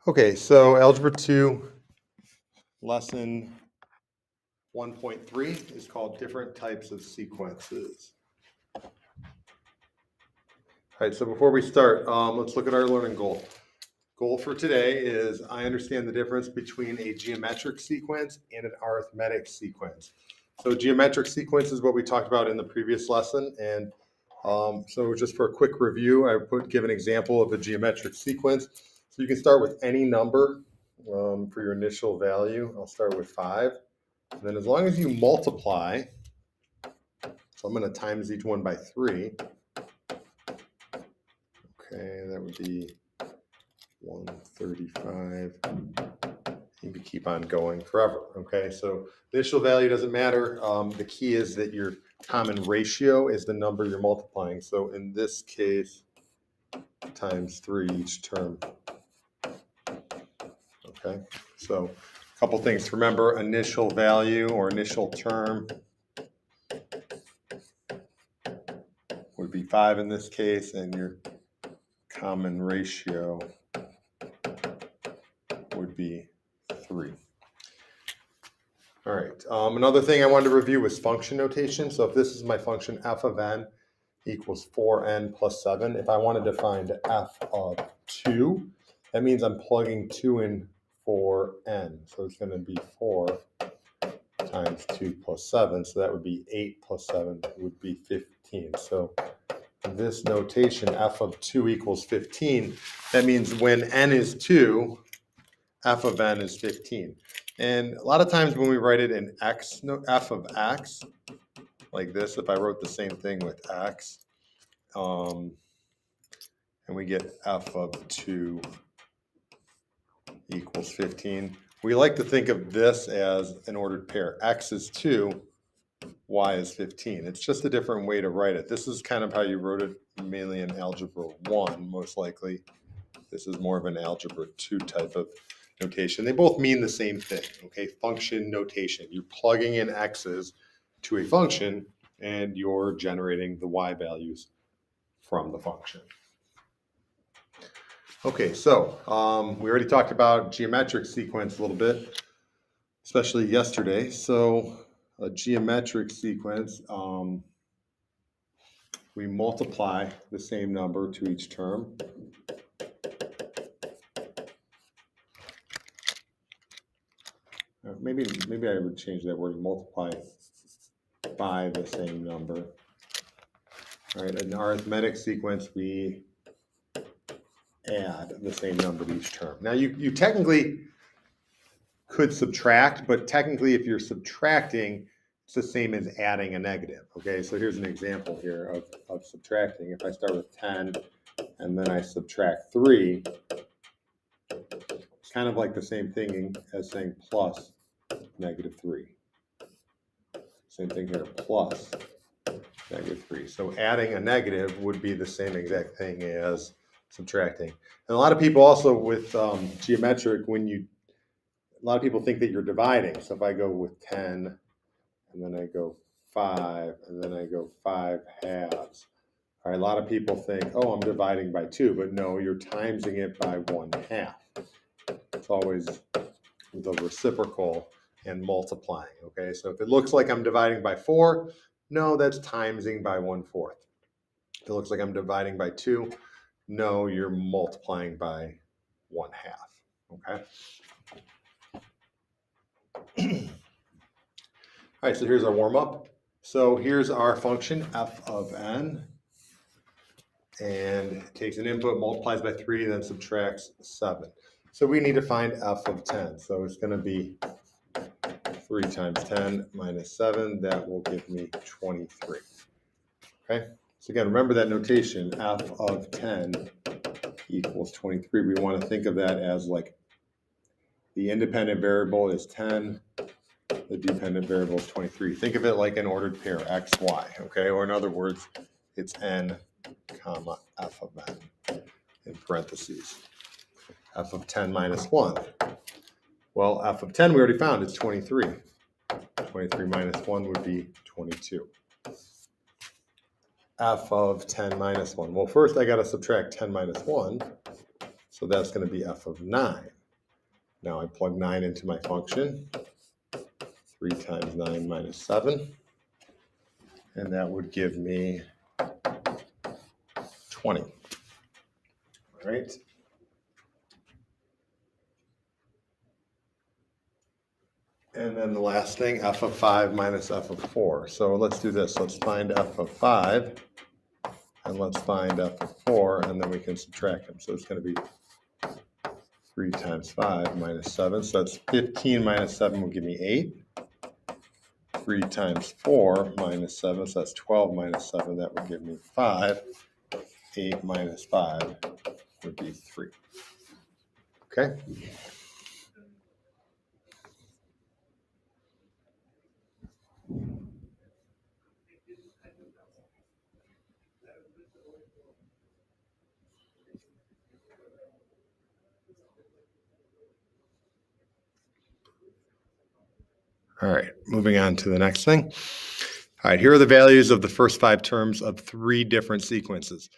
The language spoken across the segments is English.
Okay, so Algebra 2, lesson 1.3 is called Different Types of Sequences. All right, so before we start, let's look at our learning goal. Goal for today is I understand the difference between a geometric sequence and an arithmetic sequence. So geometric sequence is what we talked about in the previous lesson, and so just for a quick review, I would give an example of a geometric sequence. So you can start with any number for your initial value. I'll start with 5. And then as long as you multiply, so I'm going to times each one by 3. Okay, that would be 135. You can keep on going forever. Okay, so the initial value doesn't matter. The key is that your common ratio is the number you're multiplying. So in this case, times 3 each term. Okay, so a couple things to remember: initial value or initial term would be 5 in this case, and your common ratio would be 3. All right, another thing I wanted to review was function notation. So if this is my function f of n equals 4n plus 7, if I wanted to find f of 2, that means I'm plugging 2 in for n. So it's going to be 4 times 2 plus 7. So that would be 8 plus 7 would be 15. So this notation, f of 2 equals 15, that means when n is 2, f of n is 15. And a lot of times when we write it in x, f of x, like this, if I wrote the same thing with x, and we get f of 2 equals 15, we like to think of this as an ordered pair. X is 2, y is 15. It's just a different way to write it. This is kind of how you wrote it mainly in Algebra 1, most likely. This is more of an Algebra 2 type of notation. They both mean the same thing, okay? Function notation. You're plugging in x's to a function, and you're generating the y values from the function. Okay, so we already talked about geometric sequence a little bit, especially yesterday. So a geometric sequence, we multiply the same number to each term. Maybe I would change that word, multiply by the same number. All right, in arithmetic sequence, we add the same number to each term. Now, you technically could subtract, but technically if you're subtracting, it's the same as adding a negative. Okay, so here's an example here of subtracting. If I start with 10 and then I subtract 3, it's kind of like the same thing as saying plus negative 3. Same thing here, plus negative 3. So adding a negative would be the same exact thing as subtracting. And a lot of people also with geometric, a lot of people think that you're dividing. So if I go with 10, and then I go 5, and then I go 5 halves. All right, a lot of people think, oh, I'm dividing by 2, but no, you're timesing it by 1/2. It's always the reciprocal and multiplying, okay? So if it looks like I'm dividing by 4, no, that's timesing by 1/4. If it looks like I'm dividing by 2, no, you're multiplying by 1/2, okay? All right, so here's our warm-up. So here's our function, f of n, and it takes an input, multiplies by 3, then subtracts 7. So we need to find f of 10. So it's going to be 3 times 10 minus 7. That will give me 23. Okay, so again, remember that notation, f of 10 equals 23. We want to think of that as like the independent variable is 10. The dependent variable is 23. Think of it like an ordered pair, x, y, okay? Or in other words, it's n, comma, f of n, in parentheses. F of 10 minus 1. Well, f of 10 we already found, it's 23. 23 minus 1 would be 22. F of 10 minus 1. Well, first I got to subtract 10 minus 1. So that's going to be f of 9. Now I plug 9 into my function. 3 times 9 minus 7. And that would give me 20. All right. And then the last thing, f of 5 minus f of 4. So let's do this. Let's find f of 5, and let's find f of 4, and then we can subtract them. So it's going to be 3 times 5 minus 7. So that's 15 minus 7 will give me 8. 3 times 4 minus 7, so that's 12 minus 7. That would give me 5. 8 minus 5 would be 3. Okay? All right, moving on to the next thing. All right, here are the values of the first 5 terms of 3 different sequences.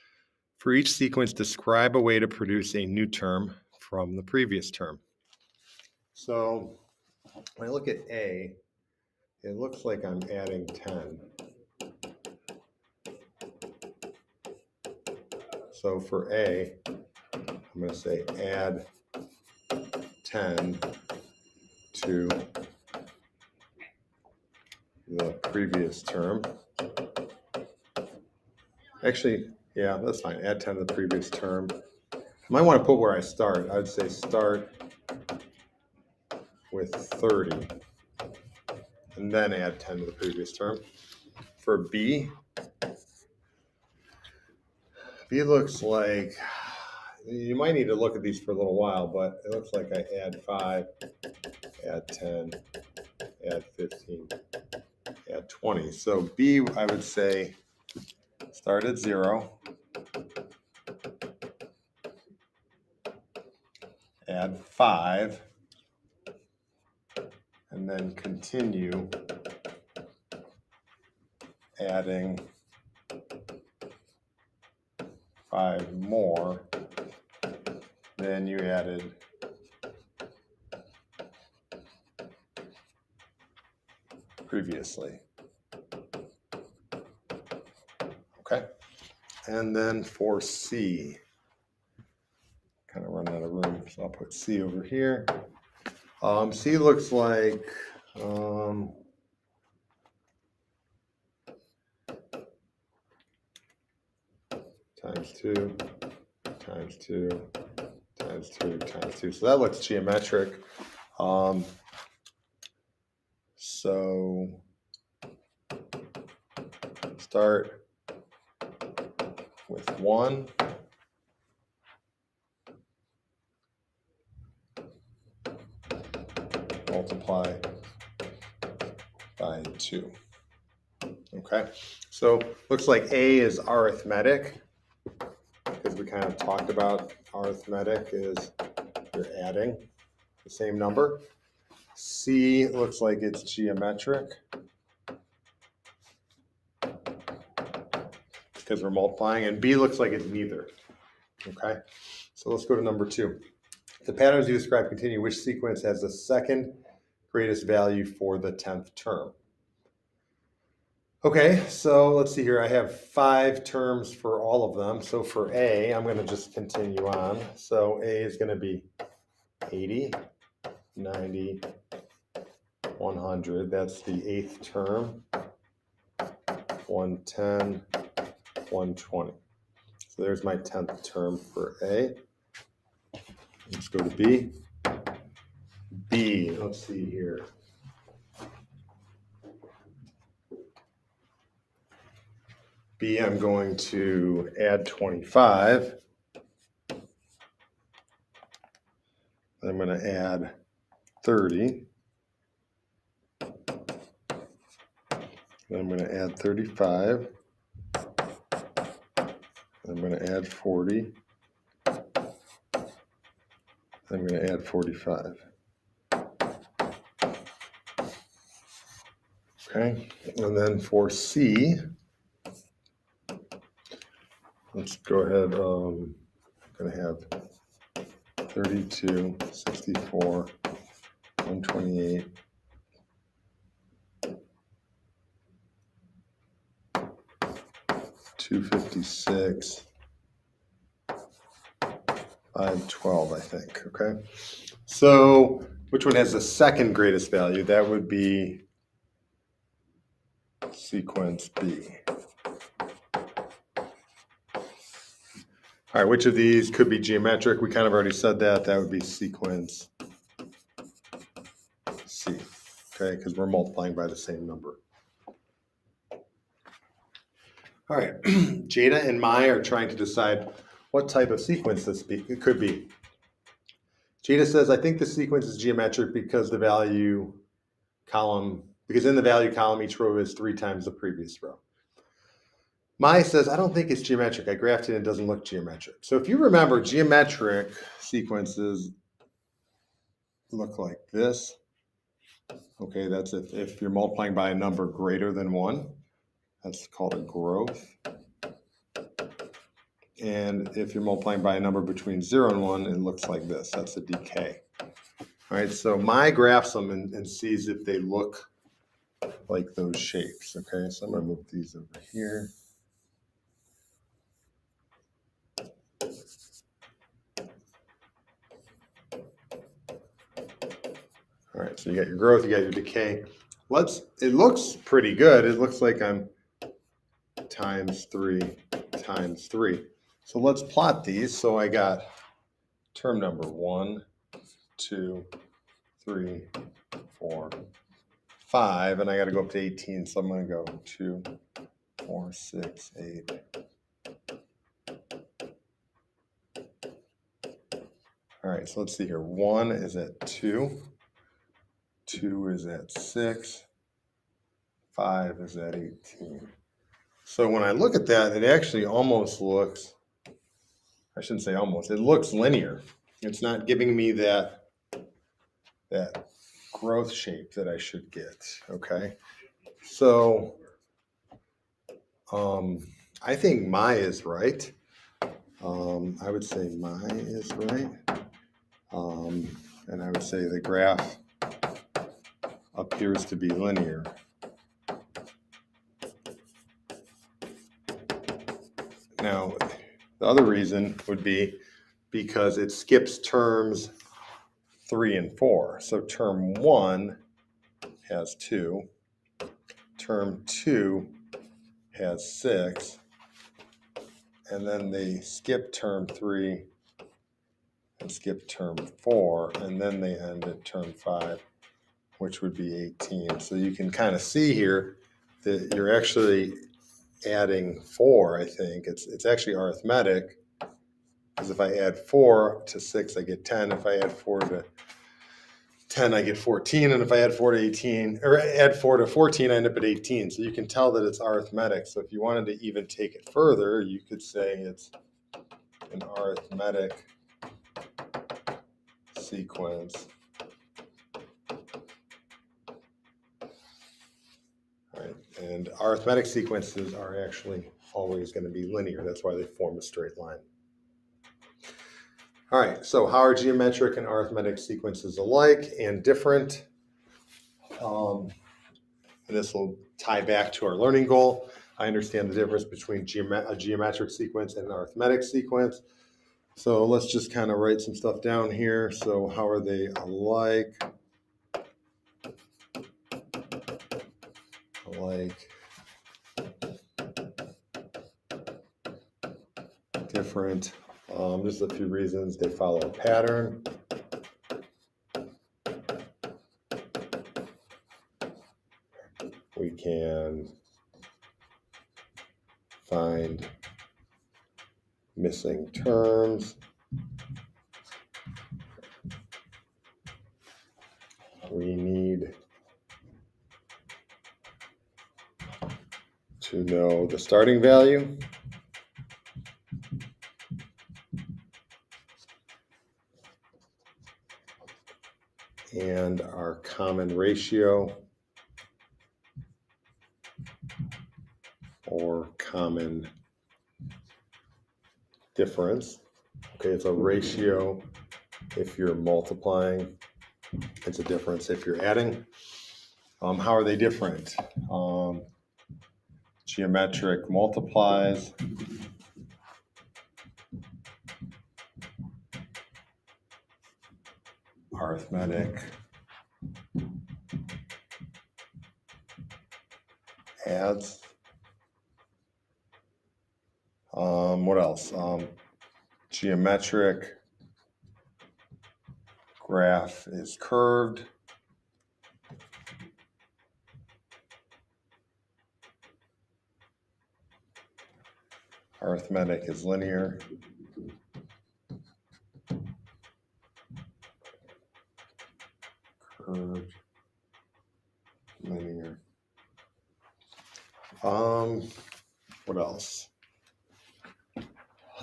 For each sequence, describe a way to produce a new term from the previous term. So when I look at A, it looks like I'm adding 10. So for A, I'm going to say add 10 to the previous term. Actually, yeah, that's fine. Add 10 to the previous term. I might want to put where I start. I'd say start with 30 and then add 10 to the previous term. For B looks like, you might need to look at these for a little while, but it looks like I add 5, add 10, add 15, add 20. So B, I would say start at 0, add 5, and then continue adding 5 more than you added previously. Okay, and then for C, kind of run out of room, so I'll put C over here. C looks like times 2, times 2, times 2, times 2. So that looks geometric. So start with 1. Multiply by 2. Okay, so looks like A is arithmetic, because we kind of talked about arithmetic is you're adding the same number. C looks like it's geometric, because we're multiplying, and B looks like it's neither. Okay, so let's go to number 2. The patterns you describe continue. Which sequence has the second greatest value for the 10th term? Okay, so let's see here. I have 5 terms for all of them. So for A, I'm going to just continue on. So A is going to be 80, 90, 100. That's the 8th term. 110, 120. So there's my 10th term for A. Let's go to B. B, let's see here. B, I'm going to add 25. I'm going to add 30. I'm going to add 35. I'm going to add 40. I'm going to add 45. Okay, and then for C, let's go ahead. I'm going to have 32, 64, 128, 256, 512, I think, okay? So which one has the second greatest value? That would be sequence B. All right, which of these could be geometric? We kind of already said that. That would be sequence C, okay, because we're multiplying by the same number. All right, Jada and Mai are trying to decide what type of sequence this could be. Jada says, I think the sequence is geometric because the value column, because in the value column, each row is 3 times the previous row. Mai says, I don't think it's geometric. I graphed it and it doesn't look geometric. So if you remember, geometric sequences look like this. Okay, that's if you're multiplying by a number greater than 1. That's called a growth. And if you're multiplying by a number between 0 and 1, it looks like this. That's a decay. All right, so Mai graphs them and sees if they look like those shapes. Okay, so I'm going to move these over here. All right, so you got your growth, you got your decay. It looks pretty good. It looks like I'm times 3 times 3. So let's plot these. So I got term number 1, 2, 3, 4, 5, and I got to go up to 18. So I'm going to go 2, 4, 6, 8. All right, so let's see here. 1 is at 2. 2 is at 6. 5 is at 18. So when I look at that, it actually almost looks, I shouldn't say almost, it looks linear. It's not giving me that growth shape that I should get, okay? So I think Mai is right. I would say Mai is right. And I would say the graph appears to be linear. Now, the other reason would be because it skips terms 3 and 4. So term 1 has 2. Term 2 has 6. And then they skip term 3 and skip term 4. And then they end at term 5, which would be 18. So you can kind of see here that you're actually adding 4, I think. It's actually arithmetic, because if I add 4 to 6, I get 10. If I add 4 to 10, I get 14. And if I add 4 to 18, or add 4 to 14, I end up at 18. So you can tell that it's arithmetic. So if you wanted to even take it further, you could say it's an arithmetic sequence. All right. And arithmetic sequences are actually always going to be linear. That's why they form a straight line. All right, so how are geometric and arithmetic sequences alike and different? And this will tie back to our learning goal. I understand the difference between a geometric sequence and an arithmetic sequence. So let's just kind of write some stuff down here. So how are they alike? Different. Just a few reasons. They follow a pattern. We can find missing terms. We need to know the starting value. And our common ratio or common difference. Okay, it's a ratio If you're multiplying, it's a difference. If you're adding, how are they different? Geometric multiplies. Arithmetic adds. What else? Geometric graph is curved. Arithmetic is linear. Curved, linear. What else?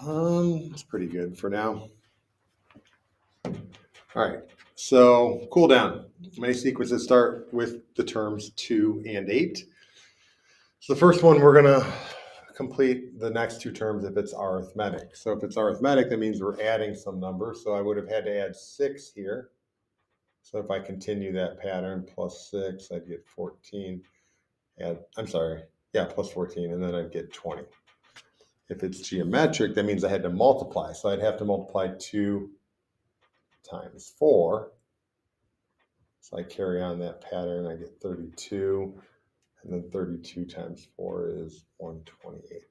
It's pretty good for now. All right, so cool down. Many sequences start with the terms 2 and 8. So the first one, we're gonna complete the next two terms if it's arithmetic. So if it's arithmetic, that means we're adding some number. So I would have had to add 6 here. So if I continue that pattern, plus 6, I'd get 14. Plus 14, and then I'd get 20. If it's geometric, that means I had to multiply. So I'd have to multiply 2 times 4. So I carry on that pattern, I get 32. And then 32 times 4 is 128.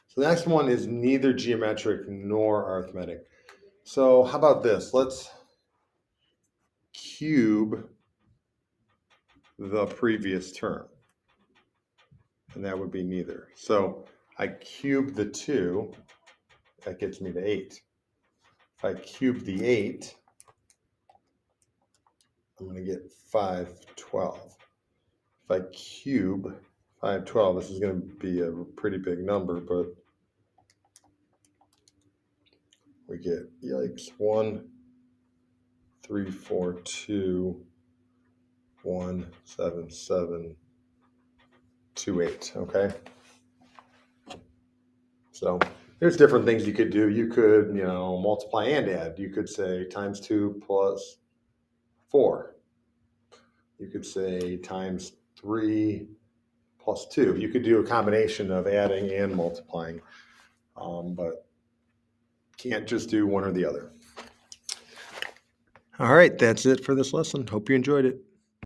So the next one is neither geometric nor arithmetic. So how about this? Let's cube the previous term. And that would be neither. So I cube the 2, that gets me to 8. If I cube the 8, I'm going to get 512. If I cube 512, this is going to be a pretty big number, but we get, yikes, 1, 3, 4, 2, 1, 7, 7, 2, 8, okay? So there's different things you could do. You could, multiply and add. You could say times 2 plus 4. You could say times 3 plus 2. You could do a combination of adding and multiplying, but can't just do one or the other. All right, that's it for this lesson. Hope you enjoyed it.